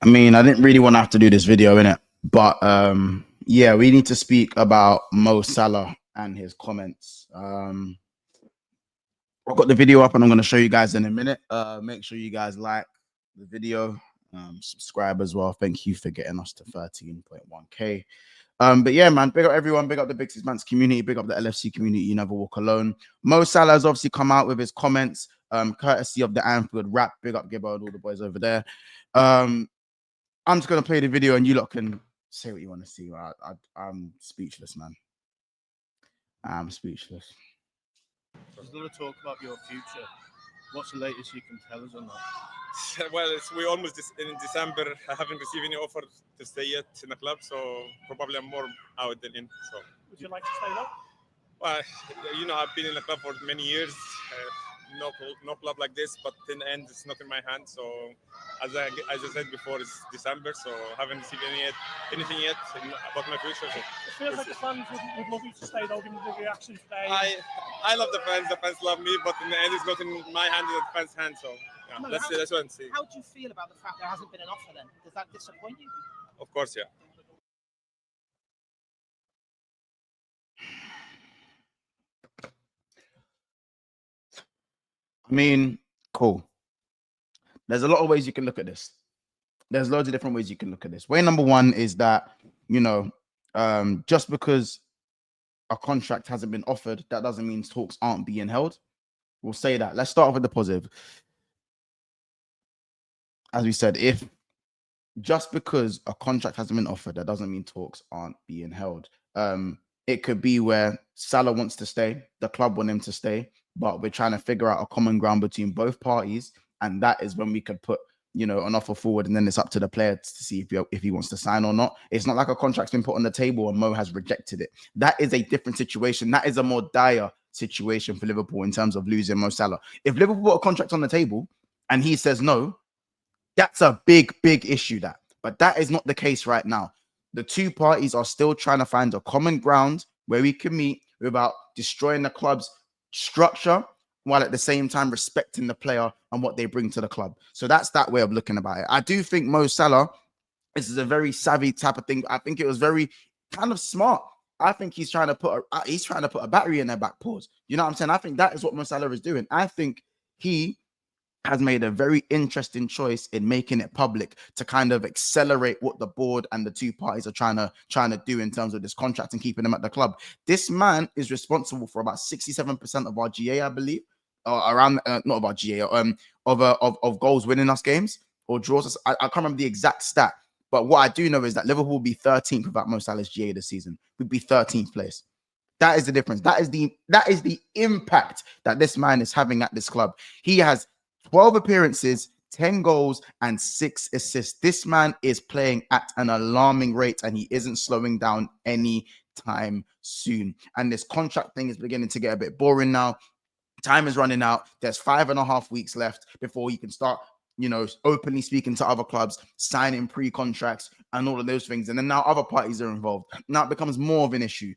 I mean, I didn't really want to have to do this video, innit? But yeah, we need to speak about Mo Salah and his comments. I've got the video up and I'm going to show you guys in a minute. Make sure you guys like the video, subscribe as well. Thank you for getting us to 13.1k. But yeah, man, big up everyone, big up the Big Six Mans community, big up the LFC community. You never walk alone. Mo Salah has obviously come out with his comments, courtesy of the Anfield rap. Big up Gibbo and all the boys over there. I'm just gonna play the video and you lot can say what you want to see. I'm speechless, man. I'm speechless. There's a lot of talk about your future. What's the latest you can tell us on that? Well, we're almost in December. I haven't received any offer to stay yet in the club, so probably I'm more out than in. So, would you like to stay there? Well, you know, I've been in the club for many years. No club like this, but in the end, it's not in my hand. So, as I said before, it's December, so I haven't received anything yet about my future. So it feels like the fans would love you to stay, though, given the reaction today. I love the fans. The fans love me, but in the end, it's not in my hand; it's the fans' hand. So, yeah, let's wait and see. How do you feel about the fact there hasn't been an offer? Then does that disappoint you? Of course, yeah. I mean, cool. There's a lot of ways you can look at this. There's loads of different ways you can look at this. Way number one is that, you know, just because a contract hasn't been offered, that doesn't mean talks aren't being held. We'll say that. Let's start off with the positive. As we said, if just because a contract hasn't been offered, that doesn't mean talks aren't being held. It could be where Salah wants to stay, the club want him to stay, but we're trying to figure out a common ground between both parties, and that is when we could put, you know, an offer forward, and then it's up to the player to see if he wants to sign or not. It's not like a contract's been put on the table and Mo has rejected it. That is a different situation. That is a more dire situation for Liverpool in terms of losing Mo Salah. If Liverpool put a contract on the table and he says no, that's a big issue. But that is not the case right now. The two parties are still trying to find a common ground where we can meet without destroying the club's structure, while at the same time respecting the player and what they bring to the club. So that's that way of looking about it. I do think Mo Salah, this is a very savvy type of thing. I think it was very kind of smart. I think he's trying to put a battery in their back paws. You know what I'm saying? I think that is what Mo Salah is doing. I think he has made a very interesting choice in making it public to kind of accelerate what the board and the two parties are trying to do in terms of this contract and keeping them at the club. This man is responsible for about 67% of our GA, I believe, or around not about GA, of goals winning us games or draws. I can't remember the exact stat, but what I do know is that Liverpool will be 13th without Mo Salah's GA this season. We'd be 13th place. That is the difference. That is the impact that this man is having at this club. He has 12 appearances, 10 goals, and 6 assists. This man is playing at an alarming rate, and he isn't slowing down anytime soon. And this contract thing is beginning to get a bit boring now. Time is running out. There's 5.5 weeks left before he can start, you know, openly speaking to other clubs, signing pre-contracts, and all of those things. And then now other parties are involved. Now it becomes more of an issue.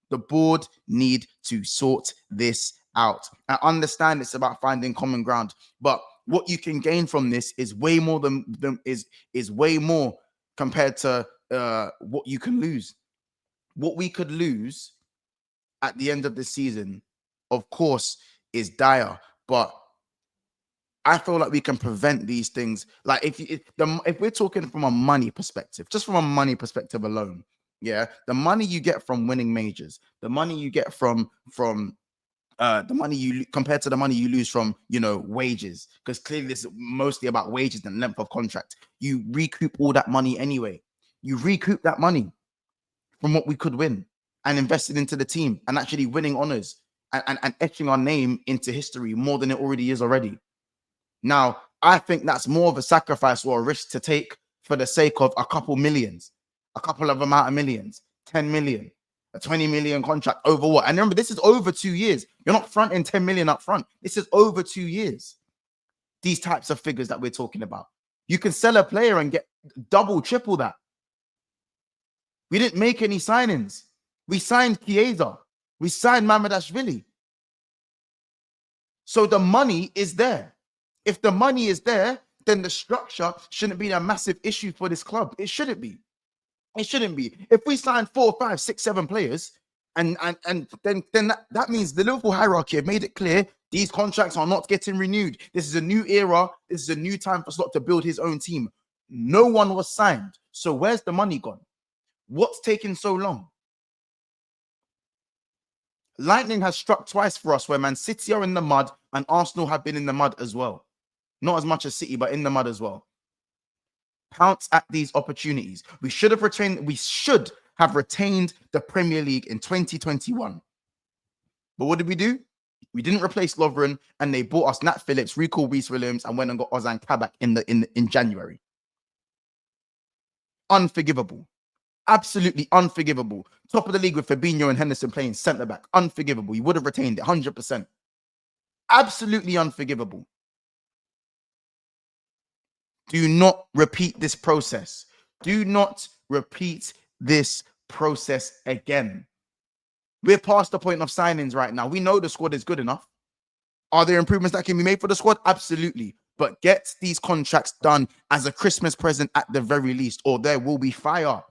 The board need to sort this out. I understand it's about finding common ground, but what you can gain from this is way more is way more compared to what you can lose. What we could lose at the end of the season, of course, is dire, but I feel like we can prevent these things. Like if we're talking from a money perspective, just from a money perspective alone, yeah, the money you get from winning majors, the money you get from the money you compared to the money you lose from, you know, wages, because clearly this is mostly about wages and length of contract. You recoup all that money anyway. You recoup that money from what we could win and invest it into the team and actually winning honors and etching our name into history more than it already is already. Now, I think that's more of a sacrifice or a risk to take for the sake of a couple millions, a couple of amount of millions, 10 million, a 20 million contract over what? And remember, this is over 2 years. You're not fronting 10 million up front. This is over 2 years. These types of figures that we're talking about. You can sell a player and get double, triple that. We didn't make any signings. We signed Chiesa. We signed Mamadashvili. So the money is there. If the money is there, then the structure shouldn't be a massive issue for this club. It shouldn't be. It shouldn't be. If we sign 4, 5, 6, 7 players, and then that means the Liverpool hierarchy have made it clear these contracts are not getting renewed. This is a new era. This is a new time for Slot to build his own team. No one was signed. So where's the money gone? What's taking so long? Lightning has struck twice for us, where Man City are in the mud and Arsenal have been in the mud as well. Not as much as City, but in the mud as well. Pounce at these opportunities. We should have retained the Premier League in 2021. But what did we do? We didn't replace Lovren, and they bought us Nat Phillips, recalled Reece Williams, and went and got Ozan Kabak in January. Unforgivable. Absolutely unforgivable. Top of the league with Fabinho and Henderson playing centre back. Unforgivable. You would have retained it 100%. Absolutely unforgivable. Do not repeat this process. Do not repeat this process again. We're past the point of signings right now. We know the squad is good enough. Are there improvements that can be made for the squad? Absolutely. But get these contracts done as a Christmas present at the very least, or there will be fire.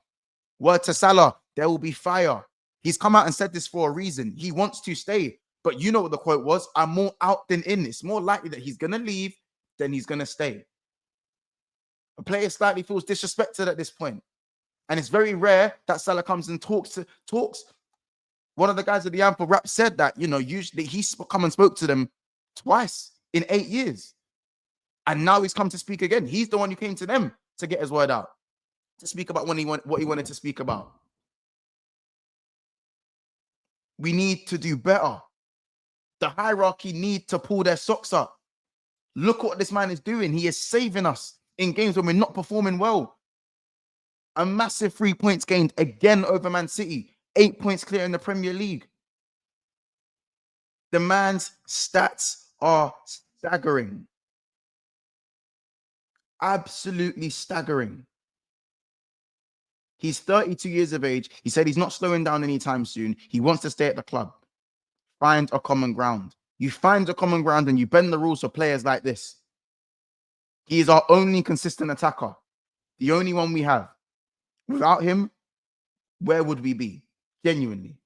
Word to Salah, there will be fire. He's come out and said this for a reason. He wants to stay. But you know what the quote was? I'm more out than in. It's more likely that he's going to leave than he's going to stay. A player slightly feels disrespected at this point. And it's very rare that Salah comes and talks. One of the guys at the Ample Rap said that, usually he's come and spoke to them twice in 8 years. And now he's come to speak again. He's the one who came to them to get his word out, to speak about what he wanted to speak about. We need to do better. The hierarchy need to pull their socks up. Look what this man is doing. He is saving us in games when we're not performing well. A massive 3 points gained again over Man City. 8 points clear in the Premier League. The man's stats are staggering. Absolutely staggering. He's 32 years of age. He said he's not slowing down anytime soon. He wants to stay at the club. Find a common ground. You find a common ground and you bend the rules for players like this. He is our only consistent attacker. The only one we have. Without him, where would we be? Genuinely.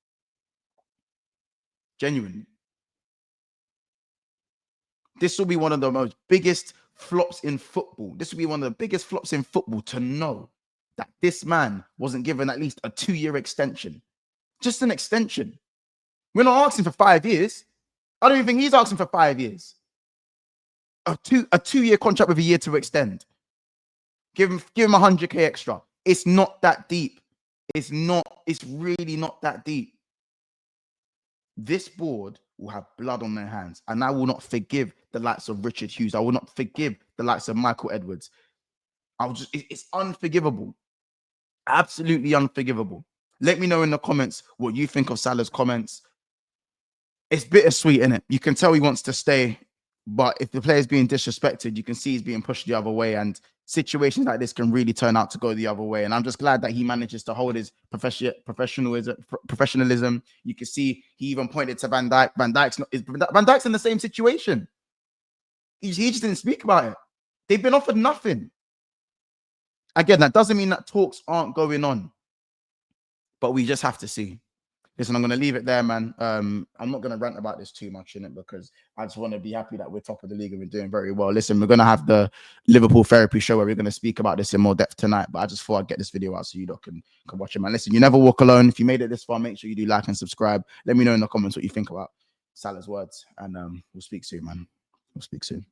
This will be one of the most biggest flops in football. This will be one of the biggest flops in football to know that this man wasn't given at least a 2-year extension. Just an extension. We're not asking for 5 years. I don't even think he's asking for 5 years. A 2-year contract with a year to extend. Give him 100k extra. It's not that deep. It's really not that deep. This board will have blood on their hands, and I will not forgive the likes of Richard Hughes. I will not forgive the likes of Michael Edwards. It's unforgivable. Absolutely unforgivable. Let me know in the comments what you think of Salah's comments. It's bittersweet, isn't it? You can tell he wants to stay, but if the player's being disrespected, you can see he's being pushed the other way, and situations like this can really turn out to go the other way. And I'm just glad that he manages to hold his professionalism. You can see he even pointed to Van Dijk. Van Dijk's in the same situation. He just didn't speak about it. They've been offered nothing. Again, that doesn't mean that talks aren't going on, but we just have to see. Listen, I'm going to leave it there, man. I'm not going to rant about this too much in it because I just want to be happy that we're top of the league and we're doing very well. Listen, we're going to have the Liverpool therapy show where we're going to speak about this in more depth tonight, but I just thought I'd get this video out so you can watch it, man. Listen, you never walk alone. If you made it this far, make sure you do like and subscribe. Let me know in the comments what you think about Salah's words, and we'll speak soon, man. We'll speak soon.